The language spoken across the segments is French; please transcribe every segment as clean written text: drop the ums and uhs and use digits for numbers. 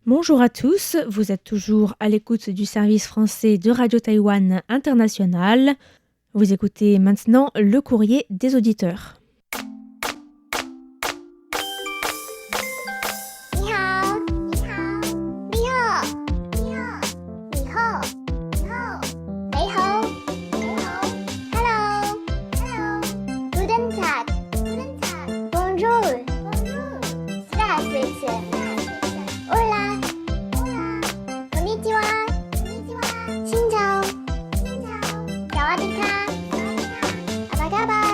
Bonjour à tous, vous êtes toujours à l'écoute du service français de Radio Taïwan International. Vous écoutez maintenant le courrier des auditeurs. 你好，你好，你好，你好，你好，你好，你好，你好，Hello, Hello, Guten Tag, Guten Tag, Bonjour, Bonjour, Здравствуйте, Hola, Hola, Konnichiwa, Konnichiwa, Xin chào, Xin chào, Sawadee ka, Apa kabar,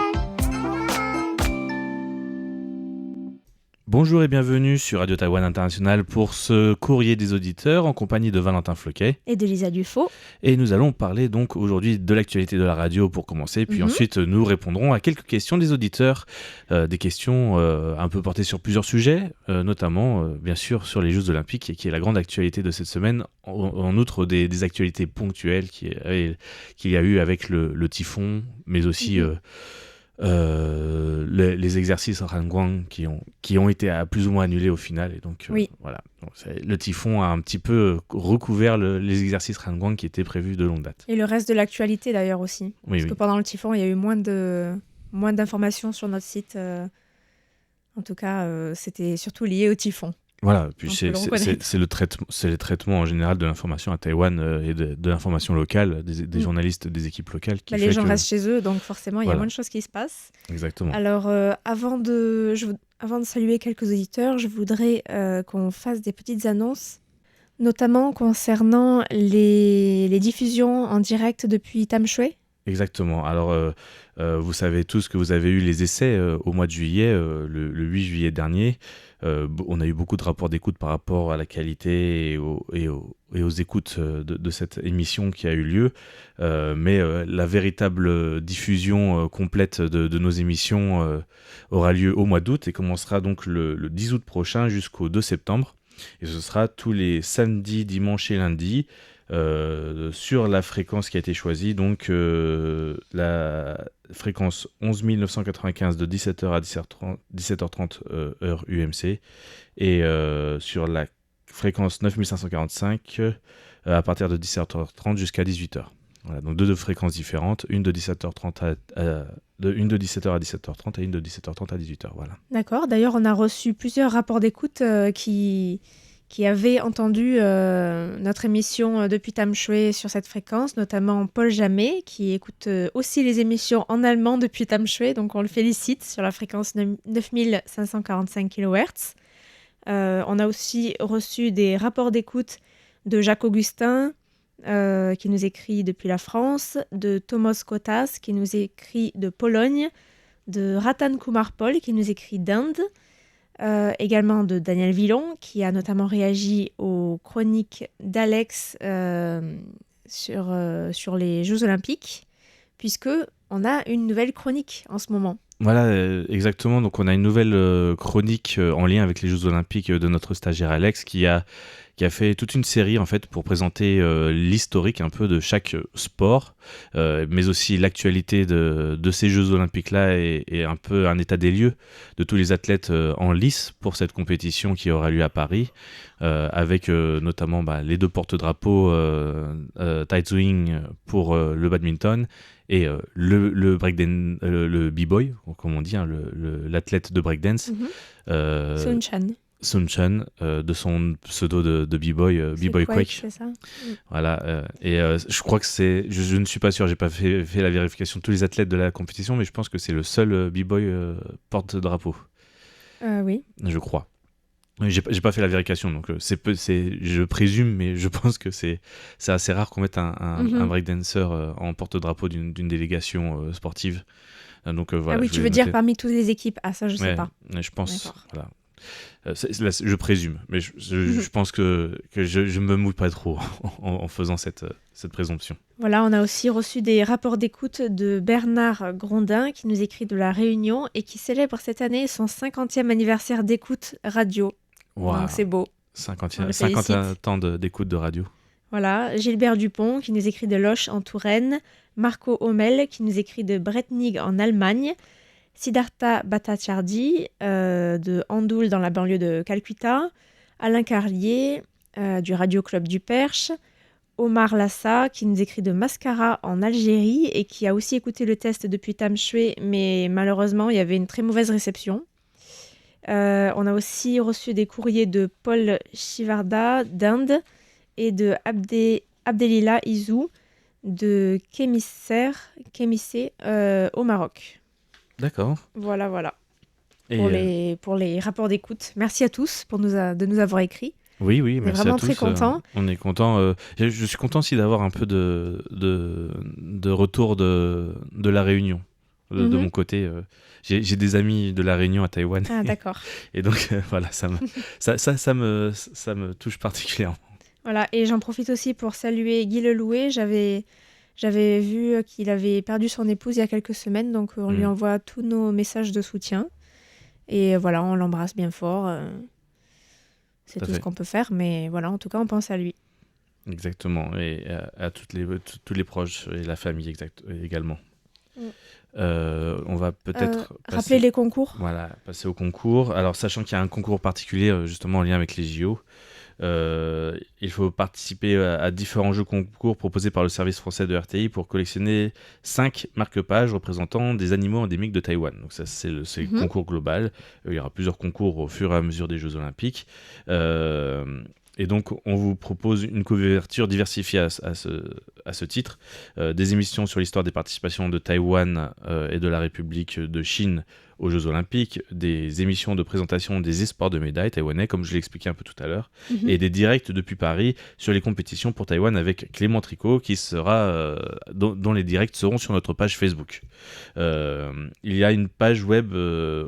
Bonjour et bienvenue sur Radio Taïwan International pour ce courrier des auditeurs en compagnie de Valentin Floquet. Et de Lisa Dufaux. Et nous allons parler donc aujourd'hui de l'actualité de la radio pour commencer, puis ensuite nous répondrons à quelques questions des auditeurs, des questions un peu portées sur plusieurs sujets, notamment bien sûr sur les Jeux Olympiques qui est la grande actualité de cette semaine, en outre des actualités ponctuelles qu'il y a eu avec le typhon, mais aussi... les exercices Rangguang qui ont été plus ou moins annulés au final et donc voilà. Donc, le typhon a un petit peu recouvert les exercices Rangguang qui étaient prévus de longue date. Et le reste de l'actualité d'ailleurs aussi. Parce que pendant le typhon, il y a eu moins d'informations sur notre site. En tout cas, c'était surtout lié au typhon. Voilà, puis c'est le traitement en général de l'information à Taïwan et de l'information locale, des journalistes, des équipes locales. Les gens restent chez eux, donc forcément, il y a moins de choses qui se passent. Exactement. Alors, avant de saluer quelques auditeurs, je voudrais qu'on fasse des petites annonces, notamment concernant les diffusions en direct depuis Tamshui. Exactement. Alors, vous savez tous que vous avez eu les essais au mois de juillet, le 8 juillet dernier. On a eu beaucoup de rapports d'écoute par rapport à la qualité et aux écoutes de cette émission qui a eu lieu. Mais la véritable diffusion complète de nos émissions aura lieu au mois d'août et commencera donc le 10 août prochain jusqu'au 2 septembre. Et ce sera tous les samedis, dimanches et lundis. Sur la fréquence qui a été choisie, donc la fréquence 11 995 de 17h à 17h30 heure UMC et sur la fréquence 9545 à partir de 17h30 jusqu'à 18h. Voilà, donc deux fréquences différentes, une de 17h30 une de 17h à 17h30 et une de 17h30 à 18h. Voilà. D'accord, d'ailleurs on a reçu plusieurs rapports d'écoute qui avaient entendu notre émission depuis Tamshui sur cette fréquence, notamment Paul Jamet, qui écoute aussi les émissions en allemand depuis Tamshui, donc on le félicite sur la fréquence 9545 kHz. On a aussi reçu des rapports d'écoute de Jacques Augustin, qui nous écrit depuis la France, de Thomas Kotas, qui nous écrit de Pologne, de Ratan Kumar Paul, qui nous écrit d'Inde, également de Daniel Villon, qui a notamment réagi aux chroniques d'Alex sur les Jeux Olympiques, puisqu'on a une nouvelle chronique en ce moment. Voilà, exactement. Donc on a une nouvelle chronique en lien avec les Jeux Olympiques de notre stagiaire Alex qui a fait toute une série en fait pour présenter l'historique un peu de chaque sport, mais aussi l'actualité de ces Jeux Olympiques-là et un peu un état des lieux de tous les athlètes en lice pour cette compétition qui aura lieu à Paris, avec notamment les deux porte-drapeaux Tai Tzu-ying pour le badminton et le breakdance, le b-boy, comme on dit, hein, l'athlète de breakdance. Sun Chan, de son pseudo de b-boy, b-boy Quake. C'est ça. Voilà, et je crois que c'est, je ne suis pas sûr, j'ai pas fait la vérification de tous les athlètes de la compétition, mais je pense que c'est le seul b-boy porte-drapeau. Oui. Je crois. J'ai pas fait la vérification, donc je présume, mais je pense que c'est assez rare qu'on mette un breakdancer en porte-drapeau d'une délégation sportive. Donc, voilà, oui, tu veux dire parmi toutes les équipes? Ah, ça, je sais pas. Je pense, voilà. Je présume, mais je pense que je me mouille pas trop en faisant cette présomption. Voilà, on a aussi reçu des rapports d'écoute de Bernard Grondin qui nous écrit de La Réunion et qui célèbre cette année son 50e anniversaire d'écoute radio. Wow. Donc c'est beau. 50 ans d'écoute de radio. Voilà, Gilbert Dupont qui nous écrit de Loches en Touraine, Marco Hommel qui nous écrit de Bretnig en Allemagne, Siddhartha Bhattacharjee de Andoul dans la banlieue de Calcutta, Alain Carlier, du Radio Club du Perche. Omar Lassa, qui nous écrit de Mascara en Algérie et qui a aussi écouté le test depuis Tamshui, mais malheureusement, il y avait une très mauvaise réception. On a aussi reçu des courriers de Paul Chivarda d'Inde et de Abdelila Izou de Kémissé au Maroc. D'accord. Voilà. Et Pour les rapports d'écoute. Merci à tous de nous avoir écrit. oui, On est merci à vraiment tous. très contents. On est content. Je suis content aussi d'avoir un peu de retour de la Réunion. De mon côté, j'ai des amis de la Réunion à Taïwan. Ah, d'accord. Et donc, voilà, ça me touche particulièrement. Voilà, et j'en profite aussi pour saluer Guy Lelouet. J'avais vu qu'il avait perdu son épouse il y a quelques semaines, donc on lui envoie tous nos messages de soutien. Et voilà, on l'embrasse bien fort. C'est tout ce qu'on peut faire, mais voilà, en tout cas, on pense à lui. Exactement, et à tous les proches et la famille également. On va peut-être rappeler les concours. Voilà, passer au concours. Alors, sachant qu'il y a un concours particulier, justement en lien avec les JO, il faut participer à différents jeux concours proposés par le service français de RTI pour collectionner 5 marque-pages représentant des animaux endémiques de Taïwan. Donc ça, c'est le concours global. Il y aura plusieurs concours au fur et à mesure des Jeux Olympiques. Et donc, on vous propose une couverture diversifiée à ce titre. Des émissions sur l'histoire des participations de Taïwan et de la République de Chine aux Jeux Olympiques, des émissions de présentation des espoirs de médailles taïwanais, comme je l'ai expliqué un peu tout à l'heure, et des directs depuis Paris sur les compétitions pour Taïwan avec Clément Tricot, dont les directs seront sur notre page Facebook. Il y a une page web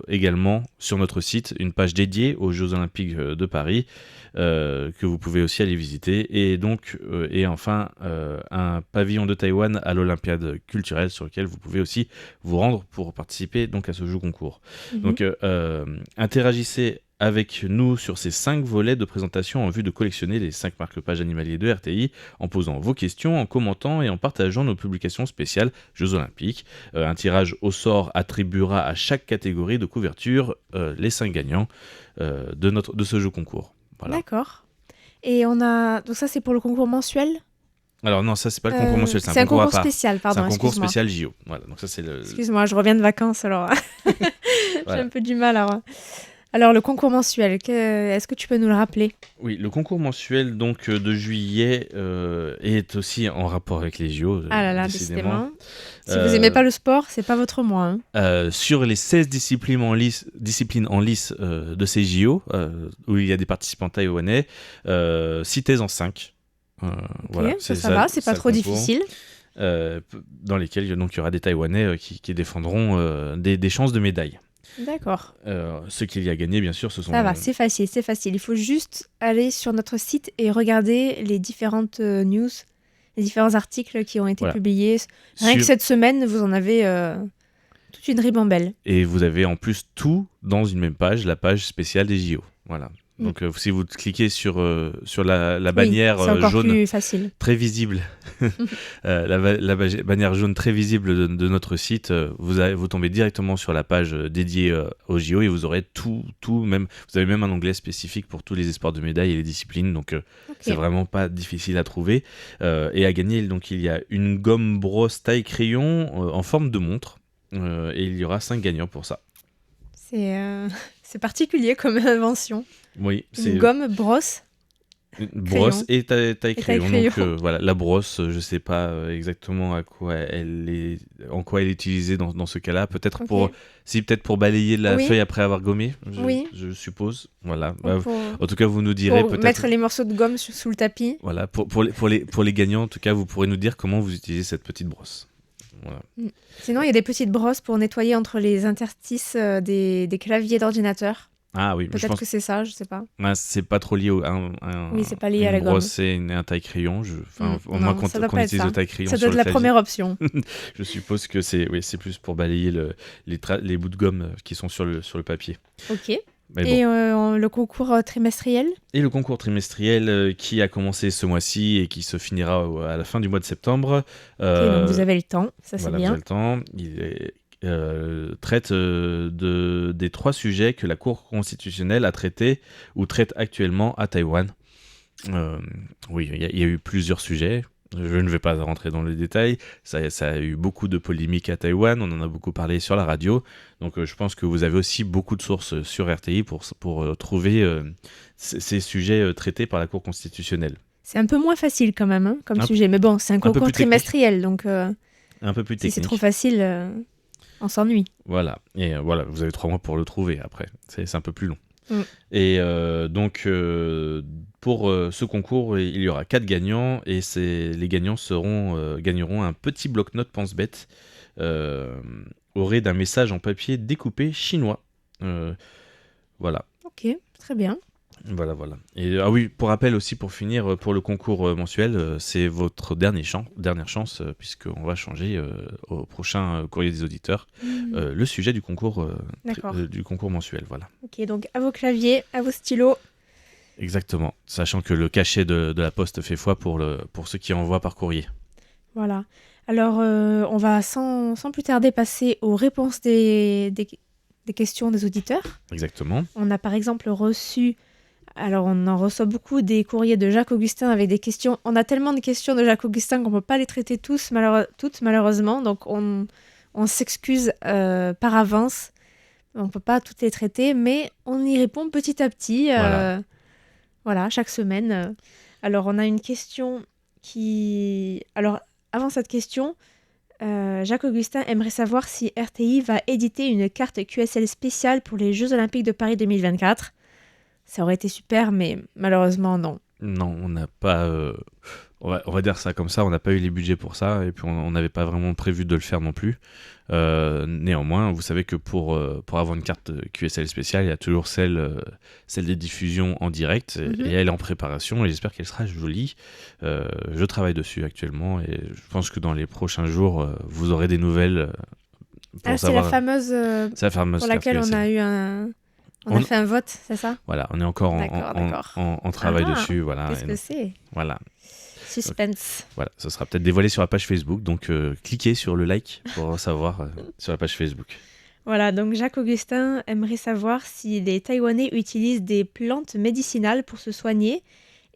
également sur notre site, une page dédiée aux Jeux Olympiques de Paris, que vous pouvez aussi aller visiter, et enfin un pavillon de Taïwan à l'Olympiade culturelle sur lequel vous pouvez aussi vous rendre pour participer donc à ce jeu concours. Donc interagissez avec nous sur ces 5 volets de présentation en vue de collectionner les 5 marque-pages animaliers de RTI en posant vos questions, en commentant et en partageant nos publications spéciales Jeux Olympiques. Un tirage au sort attribuera à chaque catégorie de couverture les 5 gagnants de ce jeu concours. Voilà. D'accord. Et donc ça, c'est pour le concours mensuel ? Alors non, ça c'est pas le concours mensuel, c'est un concours spécial, pardon. C'est un concours spécial JO. Voilà, donc ça c'est le. Excuse-moi, je reviens de vacances alors. J'ai un peu du mal alors le concours mensuel, est-ce que tu peux nous le rappeler ? Oui, le concours mensuel donc de juillet est aussi en rapport avec les JO. Ah là là, décidément. Si vous aimez pas le sport, c'est pas votre mois. Sur les 16 disciplines en lice de ces JO, où il y a des participants taïwanais, citez-en 5. Voilà, ça va, c'est pas trop difficile. Dans lesquels donc, il y aura des Taïwanais qui défendront des chances de médaille. D'accord. Ce qu'il y a gagné, bien sûr, ce sont... Ça va, c'est facile. Il faut juste aller sur notre site et regarder les différentes news, les différents articles qui ont été publiés. Rien que cette semaine, vous en avez toute une ribambelle. Et vous avez en plus tout dans une même page, la page spéciale des JO. Voilà. Donc si vous cliquez sur la bannière jaune très visible, la bannière jaune très visible de notre site, vous tombez directement sur la page dédiée aux JO et vous aurez tout même, vous avez même un onglet spécifique pour tous les espoirs de médailles et les disciplines, donc c'est vraiment pas difficile à trouver. Et à gagner, donc il y a une gomme brosse taille crayon en forme de montre et il y aura 5 gagnants pour ça. C'est particulier comme invention. Oui, une gomme brosse. Brosse et taille crayon. Donc voilà, la brosse, je sais pas exactement en quoi elle est utilisée dans ce cas-là. Peut-être pour balayer la feuille après avoir gommé, je suppose. Voilà. En tout cas, vous nous direz peut-être. Mettre les morceaux de gomme sous le tapis. Voilà. Pour les gagnants, en tout cas, vous pourrez nous dire comment vous utilisez cette petite brosse. Voilà. Sinon, il y a des petites brosses pour nettoyer entre les interstices des claviers d'ordinateur. Ah oui, peut-être que c'est ça, je sais pas. C'est pas trop lié c'est pas lié à la gomme. Brosse et un taille crayon. Au moins quand on utilise le taille crayon. Ça doit être la première option. Je suppose que c'est plus pour balayer les bouts de gomme qui sont sur le papier. Ok. Et le concours trimestriel ? Et le concours trimestriel qui a commencé ce mois-ci et qui se finira à la fin du mois de septembre. Donc vous avez le temps, ça c'est bien. Vous avez le temps. Traite des 3 sujets que la Cour constitutionnelle a traités ou traite actuellement à Taïwan. Euh, oui, il y a eu plusieurs sujets. Je ne vais pas rentrer dans les détails. Ça a eu beaucoup de polémiques à Taïwan. On en a beaucoup parlé sur la radio. Donc, je pense que vous avez aussi beaucoup de sources sur RTI pour trouver ces sujets traités par la Cour constitutionnelle. C'est un peu moins facile quand même comme Un- sujet. Mais bon, c'est un peu concours plus technique. trimestriel, donc Un peu plus si c'est technique. trop facile, on s'ennuie. Voilà. Et voilà, vous avez 3 mois pour le trouver après. C'est un peu plus long. Mm. Et donc, pour ce concours, il y aura 4 gagnants et les gagnants gagneront un petit bloc-notes pense-bête aurait d'un message en papier découpé chinois. Voilà. Ok, très bien. Voilà. Et oui, pour rappel aussi, pour finir, pour le concours mensuel, c'est votre dernière chance, puisqu'on va changer au prochain courrier des auditeurs le sujet du concours, D'accord. du concours mensuel. Voilà. Ok, donc à vos claviers, à vos stylos. Exactement. Sachant que le cachet de la poste fait foi pour ceux qui envoient par courrier. Voilà. Alors, on va sans plus tarder passer aux réponses des questions des auditeurs. Exactement. On a par exemple reçu... Alors, on en reçoit beaucoup des courriers de Jacques Augustin avec des questions. On a tellement de questions de Jacques Augustin qu'on ne peut pas les traiter toutes malheureusement. Donc, on s'excuse par avance. On ne peut pas toutes les traiter, mais on y répond petit à petit. Voilà, chaque semaine. Alors, on a une question qui... Alors, avant cette question, Jacques Augustin aimerait savoir si RTI va éditer une carte QSL spéciale pour les Jeux Olympiques de Paris 2024. Ça aurait été super, mais malheureusement, non. Non, on n'a pas... on va dire ça comme ça, on n'a pas eu les budgets pour ça, et puis on n'avait pas vraiment prévu de le faire non plus. Néanmoins, vous savez que pour avoir une carte QSL spéciale, il y a toujours celle des diffusions en direct, et elle est en préparation, et j'espère qu'elle sera jolie. Je travaille dessus actuellement, et je pense que dans les prochains jours, vous aurez des nouvelles pour savoir... C'est la fameuse pour pour laquelle on a eu On a fait un vote, c'est ça? Voilà, on est encore D'accord. en travail dessus. Voilà, Qu'est-ce que c'est? Voilà. Suspense. Voilà, ça sera peut-être dévoilé sur la page Facebook, donc cliquez sur le like pour savoir sur la page Facebook. Voilà, donc Jacques Augustin aimerait savoir si les Taïwanais utilisent des plantes médicinales pour se soigner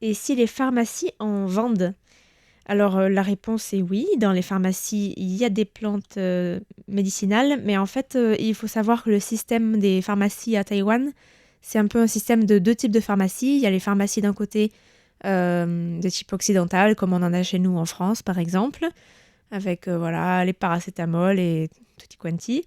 et si les pharmacies en vendent. Alors la réponse est oui, dans les pharmacies il y a des plantes médicinales, mais en fait il faut savoir que le système des pharmacies à Taïwan, c'est un peu un système de 2 types de pharmacies. Il y a les pharmacies d'un côté de type occidental, comme on en a chez nous en France par exemple, avec les paracétamol et tutti quanti.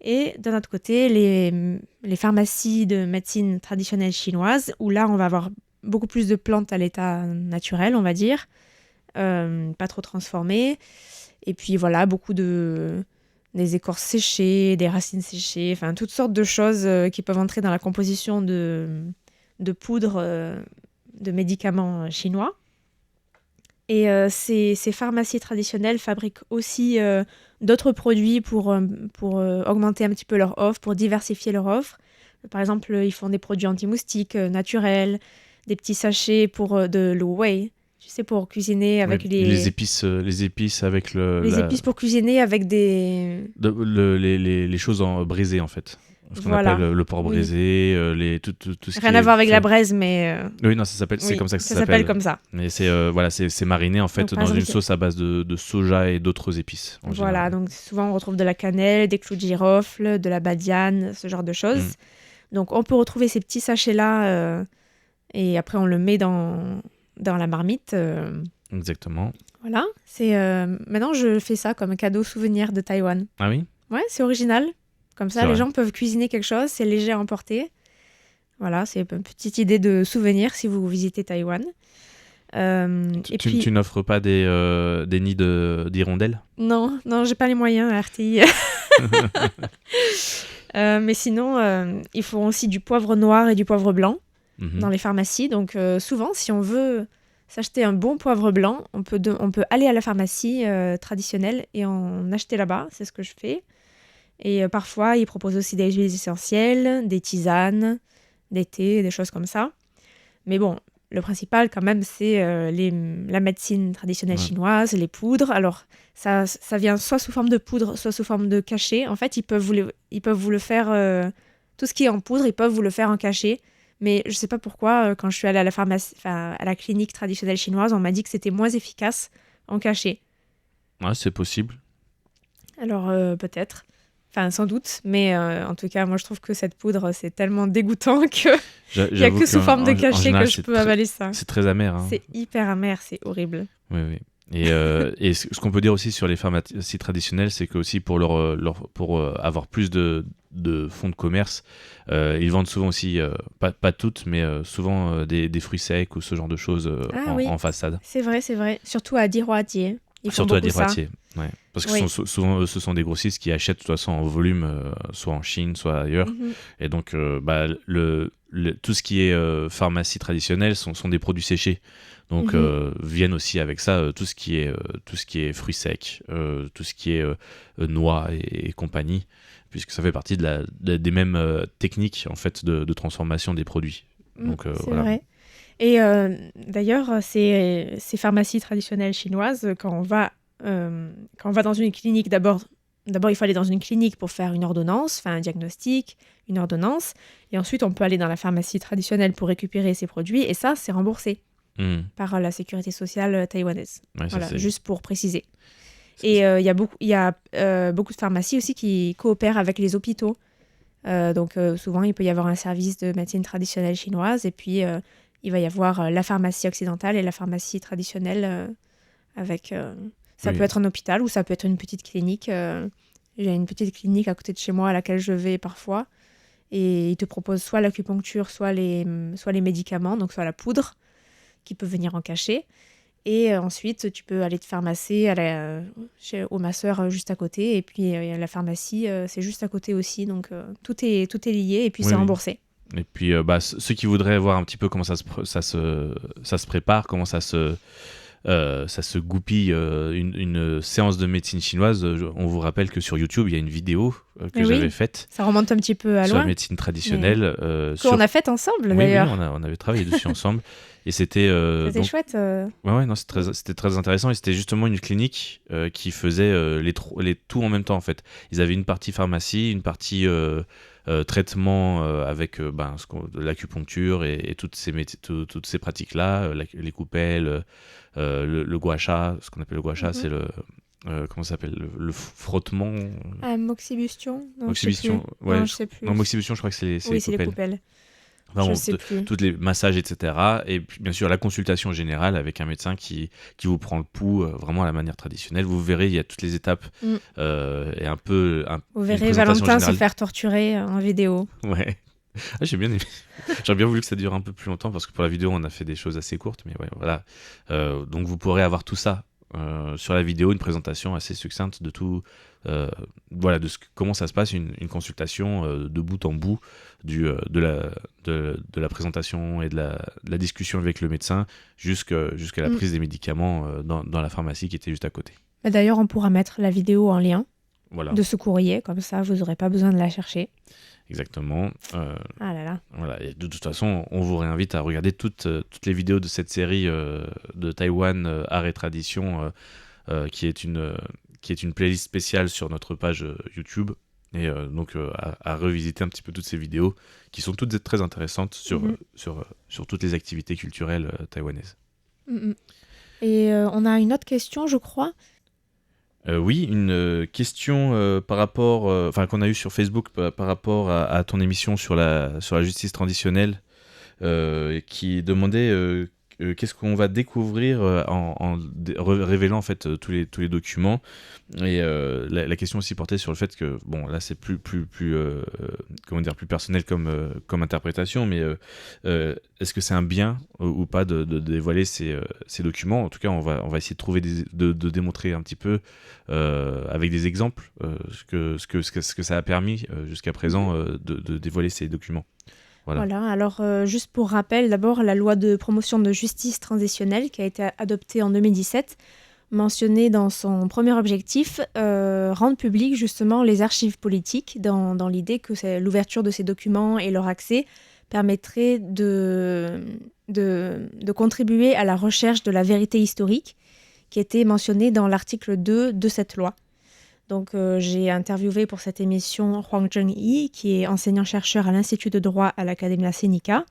Et d'un autre côté, les pharmacies de médecine traditionnelle chinoise, où là on va avoir beaucoup plus de plantes à l'état naturel, on va dire. Pas trop transformées, et puis voilà, beaucoup des écorces séchées, des racines séchées, enfin toutes sortes de choses qui peuvent entrer dans la composition de poudre de médicaments chinois. Et ces pharmacies traditionnelles fabriquent aussi d'autres produits pour augmenter un petit peu leur offre, pour diversifier leur offre. Par exemple, ils font des produits anti-moustiques naturels, des petits sachets pour de l'eau whey. Tu sais, pour cuisiner avec les épices avec les épices pour cuisiner avec des... les choses brisées, en fait. Ce qu'on appelle le porc brisé, tout ce qui Rien à voir avec la braise, mais... Oui, non, c'est comme ça que ça s'appelle. Ça s'appelle comme ça. Mais c'est mariné, en fait, dans une sauce à base de soja et d'autres épices. Voilà, donc souvent on retrouve de la cannelle, des clous de girofle, de la badiane, ce genre de choses. Donc on peut retrouver ces petits sachets-là, et après on le met dans la marmite. Exactement. Voilà, maintenant je fais ça comme un cadeau souvenir de Taïwan. Ah oui? Ouais, c'est original. Comme ça, les gens peuvent cuisiner quelque chose, c'est léger à emporter. Voilà, c'est une petite idée de souvenir si vous visitez Taïwan. Tu n'offres pas des nids d'hirondelles? Non, j'ai pas les moyens à RTI. Mais sinon, ils font aussi du poivre noir et du poivre blanc dans les pharmacies. Donc souvent, si on veut s'acheter un bon poivre blanc, on peut aller à la pharmacie traditionnelle et en acheter là-bas. C'est ce que je fais. Et parfois, ils proposent aussi des huiles essentielles, des tisanes, des thés, des choses comme ça. Mais bon, le principal quand même, c'est la médecine traditionnelle chinoise, les poudres. Alors, ça vient soit sous forme de poudre, soit sous forme de cachet. En fait, ils peuvent vous le faire... tout ce qui est en poudre, ils peuvent vous le faire en cachet. Mais je sais pas pourquoi, quand je suis allée à la pharmacie, enfin, à la clinique traditionnelle chinoise, on m'a dit que c'était moins efficace en cachet. Ouais, c'est possible. Alors peut-être, enfin sans doute, mais en tout cas, moi je trouve que cette poudre, c'est tellement dégoûtant que il y a J'avoue que sous forme de qu'en cachet que général, je peux avaler ça. c'est très amer, hein. C'est hyper amer, c'est horrible. Oui, oui. Et ce qu'on peut dire aussi sur les pharmacies traditionnelles, c'est que aussi pour pour avoir plus de fonds de commerce, ils vendent souvent aussi, pas toutes, mais souvent des fruits secs ou ce genre de choses Ah oui, en façade. c'est vrai. Surtout à Diroitier, ils font Surtout à beaucoup ça. Diroitier. Ouais. Parce que Oui. souvent, eux, ce sont des grossistes qui achètent de toute façon en volume, soit en Chine, soit ailleurs. Mhm. Et donc, tout ce qui est pharmacie traditionnelle sont des produits séchés. Donc, viennent aussi avec ça tout ce qui est fruits secs, tout ce qui est noix et compagnie, puisque ça fait partie des mêmes techniques en fait de transformation des produits. Donc, C'est voilà. vrai. Et d'ailleurs, ces pharmacies traditionnelles chinoises, quand on va dans une clinique, d'abord, il faut aller dans une clinique pour faire une ordonnance, faire un diagnostic, une ordonnance. Et ensuite, on peut aller dans la pharmacie traditionnelle pour récupérer ces produits. Et ça, c'est remboursé par la sécurité sociale taïwanaise. Ouais, ça, Voilà, juste pour préciser. Et il y a beaucoup de pharmacies aussi qui coopèrent avec les hôpitaux. Donc souvent, il peut y avoir un service de médecine traditionnelle chinoise. Et puis, il va y avoir la pharmacie occidentale et la pharmacie traditionnelle avec... ça Oui. peut être un hôpital ou ça peut être une petite clinique. Il y a une petite clinique à côté de chez moi à laquelle je vais parfois. Et ils te proposent soit l'acupuncture, soit les médicaments, donc soit la poudre, qui peut venir en cachet. Et ensuite, tu peux aller te pharmacer au masseur juste à côté. Et puis, la pharmacie, c'est juste à côté aussi. Donc, tout est lié et puis Oui, c'est oui. remboursé. Et puis, ceux qui voudraient voir un petit peu comment ça se prépare, comment ça se goupille une séance de médecine chinoise, on vous rappelle que sur YouTube, il y a une vidéo que Mais oui, j'avais faite ça remonte un petit peu à sur la loin. médecine traditionnelle. Qu'on a fait ensemble, Oui, d'ailleurs. on avait travaillé dessus ensemble. Et c'était C'était donc chouette. ouais, non, c'était très intéressant. Et c'était justement une clinique qui faisait les tout en même temps, en fait. Ils avaient une partie pharmacie, une partie traitement avec de l'acupuncture et toutes ces pratiques-là, les coupelles, le gua sha. Ce qu'on appelle le gua sha, c'est le comment ça s'appelle, le frottement. Moxibustion Non, Moxibustion, je sais plus. ouais. Non, je sais plus. Non, moxibustion, je crois que c'est Oui, les c'est les coupelles. coupelles. Enfin, Je bon, sais plus. toutes les massages, etc. Et puis, bien sûr, la consultation générale avec un médecin qui vous prend le pouls vraiment à la manière traditionnelle. Vous verrez, il y a toutes les étapes et un peu. Vous une verrez présentation Valentin se générale. faire torturer en vidéo. Ouais. Ah, j'ai bien aimé. J'aurais bien voulu que ça dure un peu plus longtemps parce que pour la vidéo, on a fait des choses assez courtes. Mais ouais, voilà. Donc, vous pourrez avoir tout ça sur la vidéo, une présentation assez succincte de tout. Voilà, comment ça se passe une consultation de bout en bout de la présentation et de la discussion avec le médecin jusqu'à la prise des médicaments dans la pharmacie qui était juste à côté. D'ailleurs, on pourra mettre la vidéo en lien Voilà, de ce courrier, comme ça vous n'aurez pas besoin de la chercher. exactement. Ah là là. Voilà. Et de toute façon, on vous réinvite à regarder toutes les vidéos de cette série de Taïwan Art et Tradition qui est une playlist spéciale sur notre page YouTube. Et donc à revisiter un petit peu toutes ces vidéos qui sont toutes très intéressantes sur toutes les activités culturelles taïwanaises. Et on a une autre question, je crois. Oui, une question par rapport, qu'on a eue sur Facebook par rapport à ton émission sur la justice traditionnelle, qui demandait qu'est-ce qu'on va découvrir en révélant en fait tous les documents. Et la question aussi portait sur le fait que bon là c'est plus comment dire, plus personnel comme interprétation, mais est-ce que c'est un bien ou pas de dévoiler ces documents. En tout cas, on va essayer de trouver de démontrer un petit peu avec des exemples ce que ça a permis jusqu'à présent de dévoiler ces documents. Voilà. Alors juste pour rappel, d'abord la loi de promotion de justice transitionnelle qui a été adoptée en 2017 mentionnait dans son premier objectif rendre public justement les archives politiques dans l'idée que l'ouverture de ces documents et leur accès permettrait de contribuer à la recherche de la vérité historique qui était mentionnée dans l'article 2 de cette loi. Donc, j'ai interviewé pour cette émission Huang Zhengyi, qui est enseignant-chercheur à l'Institut de droit à l'Académie Sinica,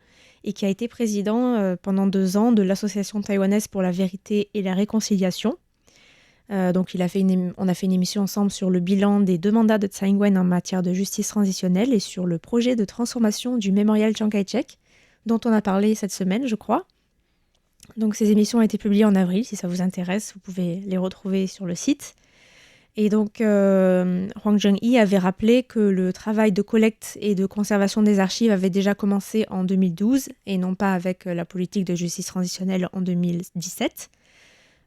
et qui a été président pendant 2 ans de l'Association taïwanaise pour la vérité et la réconciliation. Donc on a fait une émission ensemble sur le bilan des 2 mandats de Tsai Ing-wen en matière de justice transitionnelle et sur le projet de transformation du mémorial Chiang Kai-shek, dont on a parlé cette semaine, je crois. Donc ces émissions ont été publiées en avril. Si ça vous intéresse, vous pouvez les retrouver sur le site. Et donc Hwang Jung-hee avait rappelé que le travail de collecte et de conservation des archives avait déjà commencé en 2012 et non pas avec la politique de justice transitionnelle en 2017.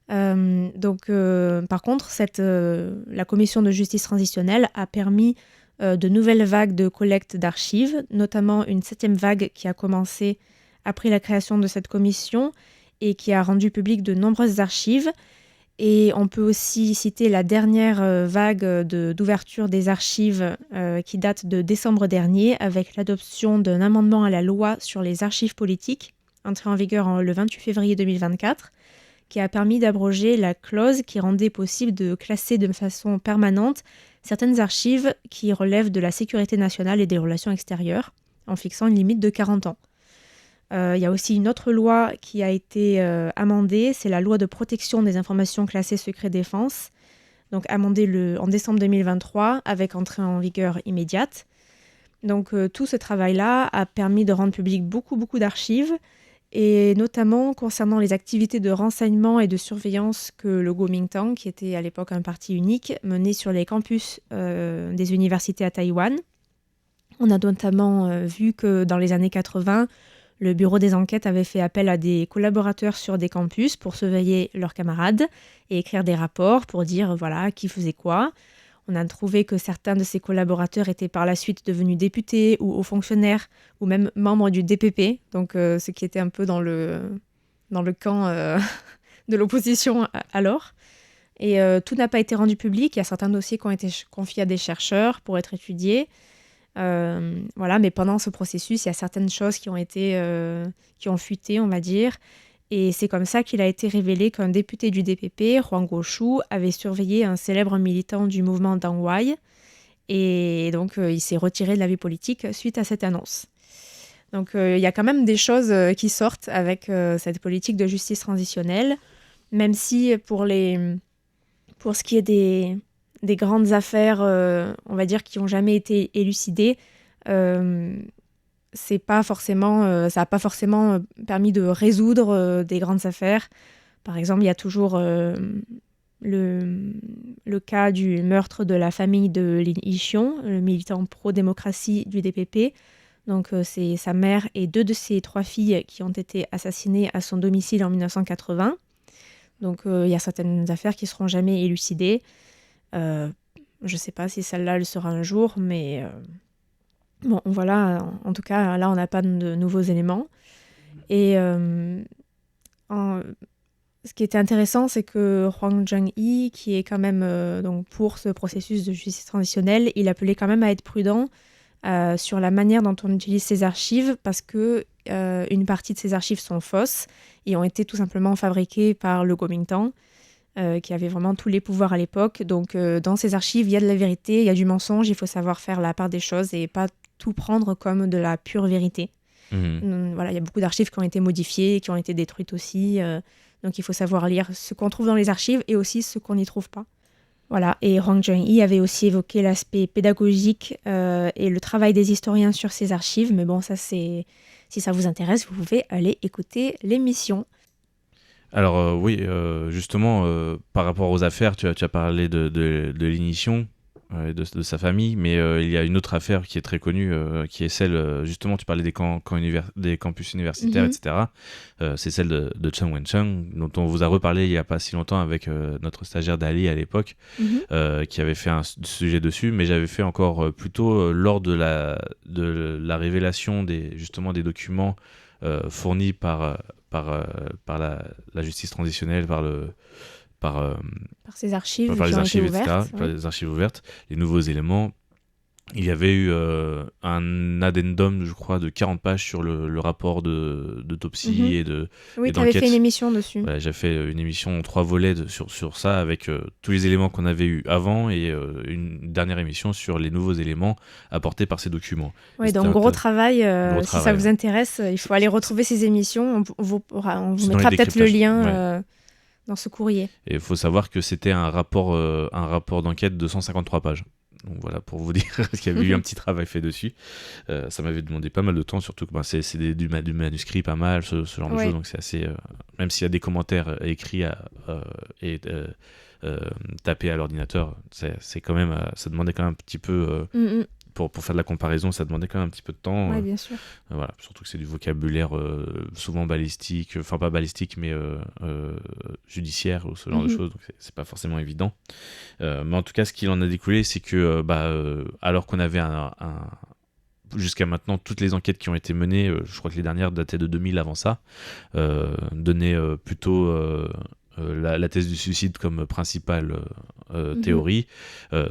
Par contre, la commission de justice transitionnelle a permis de nouvelles vagues de collecte d'archives, notamment une 7e vague qui a commencé après la création de cette commission et qui a rendu public de nombreuses archives. Et on peut aussi citer la dernière vague d'ouverture des archives qui date de décembre dernier avec l'adoption d'un amendement à la loi sur les archives politiques, entré en vigueur le 28 février 2024, qui a permis d'abroger la clause qui rendait possible de classer de façon permanente certaines archives qui relèvent de la sécurité nationale et des relations extérieures, en fixant une limite de 40 ans. Il y a aussi une autre loi qui a été amendée, c'est la loi de protection des informations classées secret défense, donc amendée en décembre 2023 avec entrée en vigueur immédiate. Donc tout ce travail-là a permis de rendre public beaucoup d'archives, et notamment concernant les activités de renseignement et de surveillance que le Kuomintang, qui était à l'époque un parti unique, menait sur les campus des universités à Taïwan. On a notamment vu que dans les années 80, le bureau des enquêtes avait fait appel à des collaborateurs sur des campus pour surveiller leurs camarades et écrire des rapports pour dire voilà qui faisait quoi. On a trouvé que certains de ces collaborateurs étaient par la suite devenus députés ou hauts fonctionnaires ou même membres du DPP, donc ce qui était un peu dans le camp de l'opposition alors. Et tout n'a pas été rendu public. Il y a certains dossiers qui ont été confiés à des chercheurs pour être étudiés. Voilà, mais pendant ce processus, il y a certaines choses qui ont fuité, on va dire. Et c'est comme ça qu'il a été révélé qu'un député du DPP, Huang Guoshu, avait surveillé un célèbre militant du mouvement Dangwai. Et donc, il s'est retiré de la vie politique suite à cette annonce. Donc, il y a quand même des choses qui sortent avec cette politique de justice transitionnelle, même si pour ce qui est des grandes affaires, on va dire, qui n'ont jamais été élucidées, ça n'a pas forcément permis de résoudre des grandes affaires. Par exemple, il y a toujours le cas du meurtre de la famille de Lin Yixiong, le militant pro-démocratie du DPP. Donc, c'est sa mère et 2 de ses 3 filles qui ont été assassinées à son domicile en 1980. Donc, il y a certaines affaires qui ne seront jamais élucidées. Je ne sais pas si celle-là, elle sera un jour, mais bon, voilà. En tout cas, là, on n'a pas de nouveaux éléments. Et ce qui était intéressant, c'est que Hwang Jung-hee, qui est quand même donc pour ce processus de justice transitionnelle, il appelait quand même à être prudent sur la manière dont on utilise ces archives, parce que une partie de ces archives sont fausses et ont été tout simplement fabriquées par le Kuomintang, qui avait vraiment tous les pouvoirs à l'époque. Donc, dans ces archives, il y a de la vérité, il y a du mensonge, il faut savoir faire la part des choses et pas tout prendre comme de la pure vérité. Voilà, il y a beaucoup d'archives qui ont été modifiées, qui ont été détruites aussi. Donc, il faut savoir lire ce qu'on trouve dans les archives et aussi ce qu'on n'y trouve pas. Voilà, et Hwang Jung-hee avait aussi évoqué l'aspect pédagogique et le travail des historiens sur ces archives. Mais bon, ça, si ça vous intéresse, vous pouvez aller écouter l'émission. Alors oui, justement, par rapport aux affaires, tu as parlé de Lin de sa famille, mais il y a une autre affaire qui est très connue, qui est celle, justement, tu parlais des campus universitaires, etc. C'est celle de Chen Wencheng, dont on vous a reparlé il n'y a pas si longtemps avec notre stagiaire Dali à l'époque, qui avait fait un sujet dessus, mais j'avais fait encore plus tôt lors de la révélation des documents fournis par la justice transitionnelle, par ces archives par les qui ont archives, été ouvertes, etc., par les archives ouvertes, les nouveaux éléments. il y avait eu un addendum, je crois, de 40 pages sur le rapport d'autopsie Mhm. et Oui, et tu avais fait d'enquête. une émission dessus. Voilà, j'ai fait une émission en 3 volets sur ça, avec tous les éléments qu'on avait eu avant, et une dernière émission sur les nouveaux éléments apportés par ces documents. Et Oui, c'était donc gros travail. gros Si ça travail, vous ouais. intéresse, il faut aller retrouver ces émissions. On vous C'est dans les mettra peut-être le décryptages. lien Ouais. dans ce courrier. Et il faut savoir que c'était un rapport d'enquête de 153 pages. Donc voilà, pour vous dire qu'il y avait eu un petit travail fait dessus. Ça m'avait demandé pas mal de temps, surtout que c'est du manuscrit pas mal, ce genre de Ouais. choses. Donc c'est assez. Même s'il y a des commentaires écrits et tapés à l'ordinateur, c'est quand même. Ça demandait quand même un petit peu. Mhm. Pour faire de la comparaison, ça demandait quand même un petit peu de temps. Ouais, bien sûr. Voilà, surtout que c'est du vocabulaire souvent balistique, enfin pas balistique, mais judiciaire ou ce genre de Mhm. choses, donc c'est pas forcément évident. Mais en tout cas, ce qu'il en a découlé, c'est que alors qu'on avait jusqu'à maintenant, toutes les enquêtes qui ont été menées, je crois que les dernières dataient de 2000 avant ça, donnaient plutôt la thèse du suicide comme principale Mhm. théorie,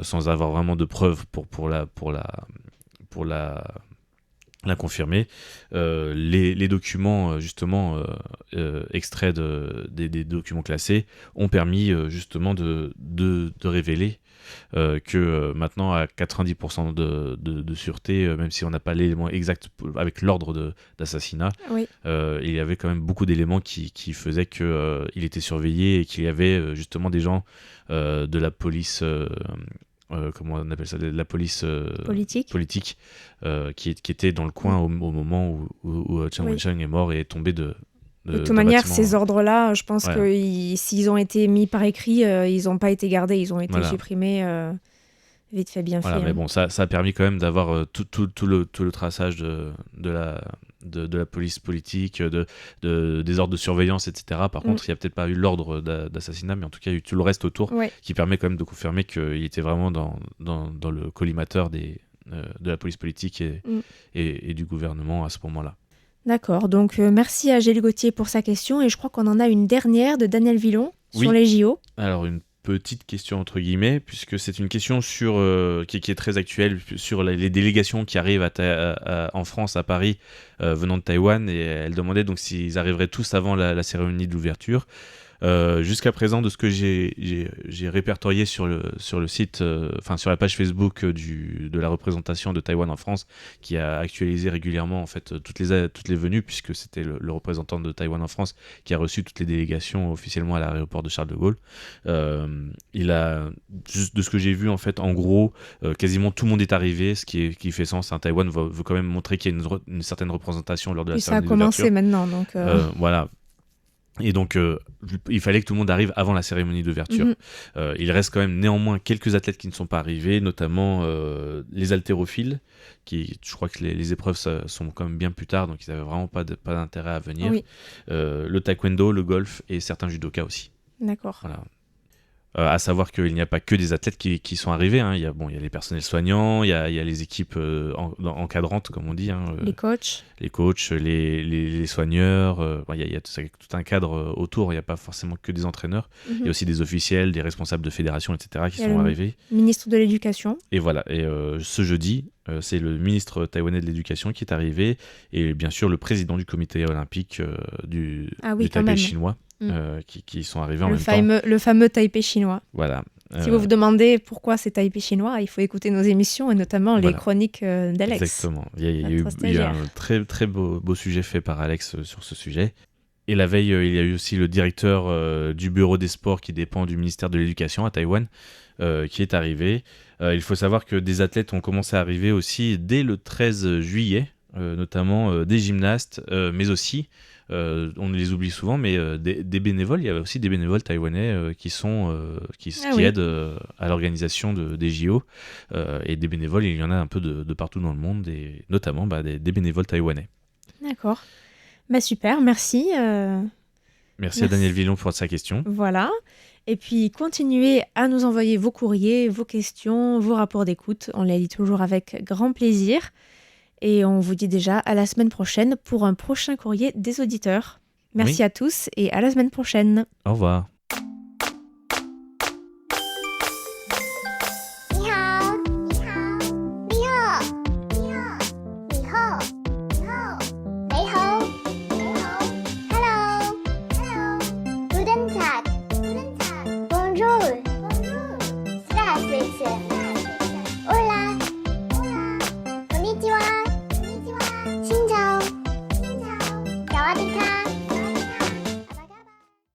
sans avoir vraiment de preuves pour la confirmer. Les documents, justement, extraits des documents classés, ont permis justement de révéler que maintenant, à 90% de sûreté, même si on n'a pas l'élément exact avec l'ordre d'assassinat, Oui. il y avait quand même beaucoup d'éléments qui faisaient qu'il était surveillé et qu'il y avait justement des gens de la police. Comment on appelle ça, de la police politique qui était dans le coin au moment où Chan Oui. Wen-chang est mort et est tombé de De toute d'un manière, bâtiment. ces ordres-là, je pense Ouais. que s'ils ont été mis par écrit, ils n'ont pas été gardés, ils ont été Voilà. supprimés. Vite fait, bien Voilà, fait. mais hein. bon, ça a permis quand même d'avoir tout le traçage de la police politique, des ordres de surveillance, etc. Par contre, il n'y a peut-être pas eu l'ordre d'assassinat, mais en tout cas, il y a eu tout le reste autour Ouais. qui permet quand même de confirmer qu'il était vraiment dans le collimateur de la police politique et du gouvernement à ce moment-là. D'accord, donc merci à Gély Gauthier pour sa question, et je crois qu'on en a une dernière de Daniel Villon sur Oui. les JO. Alors, une petite question entre guillemets, puisque c'est une question qui est très actuelle, sur les délégations qui arrivent en France, à Paris, venant de Taïwan, et elle demandait donc s'ils arriveraient tous avant la cérémonie de l'ouverture. Jusqu'à présent, de ce que j'ai répertorié sur le site, sur la page Facebook de la représentation de Taïwan en France, qui a actualisé régulièrement en fait toutes les venues, puisque c'était le représentant de Taïwan en France qui a reçu toutes les délégations officiellement à l'aéroport de Charles de Gaulle. Il a, juste de ce que j'ai vu en fait, en gros, quasiment tout le monde est arrivé, ce qui fait sens. Hein. Taïwan veut quand même montrer qu'il y a une certaine représentation lors de la Et ça a cérémonie commencé d'ouverture. maintenant, donc... Voilà. Et donc, il fallait que tout le monde arrive avant la cérémonie d'ouverture. Mhm. Il reste quand même néanmoins quelques athlètes qui ne sont pas arrivés, notamment les haltérophiles, qui, je crois que les épreuves sont quand même bien plus tard, donc ils n'avaient vraiment pas d'intérêt à venir. Oui, Le taekwondo, le golf et certains judokas aussi. d'accord. Voilà. À savoir qu'il n'y a pas que des athlètes qui sont arrivés. Hein. Il y a les personnels soignants, il y a les équipes encadrantes, comme on dit. Hein, Les coachs. les coachs, les soigneurs. Il y a tout un cadre autour. Il n'y a pas forcément que des entraîneurs. Mhm. Il y a aussi des officiels, des responsables de fédérations, etc. qui Il y a sont le arrivés. Ministre de l'Éducation. Et voilà. Et ce jeudi, c'est le ministre taïwanais de l'Éducation qui est arrivé. Et bien sûr, le président du comité olympique du quand Taipei même. chinois qui sont arrivés en même temps. Le fameux Taipei chinois. Voilà. Si vous vous demandez pourquoi c'est Taipei chinois, il faut écouter nos émissions et notamment les Voilà. chroniques d'Alex. Exactement. Il y a notre eu stagiaire. un très, très beau sujet fait par Alex sur ce sujet. Et la veille, il y a eu aussi le directeur du bureau des sports qui dépend du ministère de l'Éducation à Taïwan qui est arrivé. Il faut savoir que des athlètes ont commencé à arriver aussi dès le 13 juillet, notamment des gymnastes, mais aussi, on les oublie souvent, mais des bénévoles. Il y avait aussi des bénévoles taïwanais qui aident à l'organisation des JO. Et des bénévoles, il y en a un peu de partout dans le monde, et notamment des bénévoles taïwanais. D'accord. Super, merci. Merci à Daniel Villon pour sa question. Voilà. Et puis, continuez à nous envoyer vos courriers, vos questions, vos rapports d'écoute. On les lit toujours avec grand plaisir. Et on vous dit déjà à la semaine prochaine pour un prochain courrier des auditeurs. Merci à tous et à la semaine prochaine. Au revoir. 你好，你好，你好， Guten Tag. Guten Tag. Bonjour. Bonjour. Здравствуйте.